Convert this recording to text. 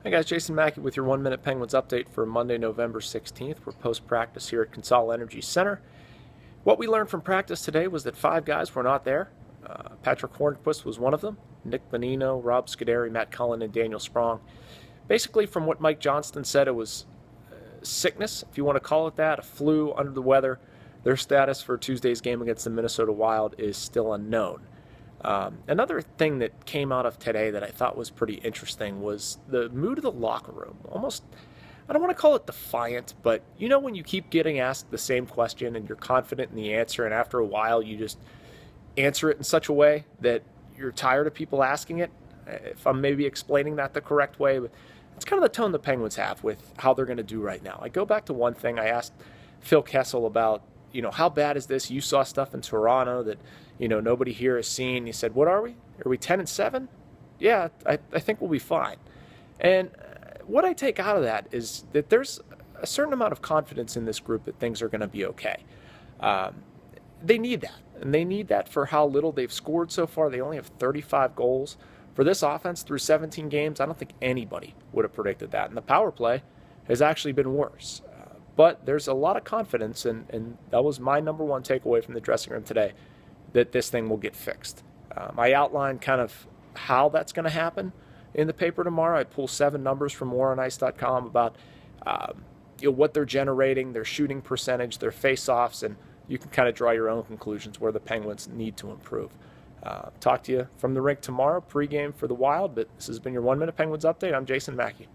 Hey guys, Jason Mackey with your 1 Minute Penguins update for Monday, November 16th. We're post-practice here at Kessel Energy Center. What we learned from practice today was that 5 guys were not there. Patrick Hornquist was one of them. Nick Bonino, Rob Scuderi, Matt Cullen, and Daniel Sprong. Basically, from what Mike Johnston said, it was sickness, if you want to call it that, a flu, under the weather. Their status for Tuesday's game against the Minnesota Wild is still unknown. Another thing that came out of today that I thought was pretty interesting was the mood of the locker room. Almost, I don't want to call it defiant, but you know when you keep getting asked the same question and you're confident in the answer, and after a while you just answer it in such a way that you're tired of people asking it? If I'm maybe explaining that the correct way, but it's kind of the tone the Penguins have with how they're going to do right now. I go back to one thing I asked Phil Kessel about, how bad is this? You saw stuff in Toronto that, nobody here has seen. He said, what are we? Are we 10-7? Yeah, I think we'll be fine. And what I take out of that is that there's a certain amount of confidence in this group that things are going to be okay. They need that, and they need that for how little they've scored so far. They only have 35 goals. For this offense through 17 games, I don't think anybody would have predicted that. And the power play has actually been worse. But there's a lot of confidence, and that was my number one takeaway from the dressing room today, that this thing will get fixed. I outlined kind of how that's going to happen in the paper tomorrow. I pull 7 numbers from waronIce.com about what they're generating, their shooting percentage, their face-offs, and you can kind of draw your own conclusions where the Penguins need to improve. Talk to you from the rink tomorrow, pregame for the Wild, but this has been your 1 Minute Penguins update. I'm Jason Mackey.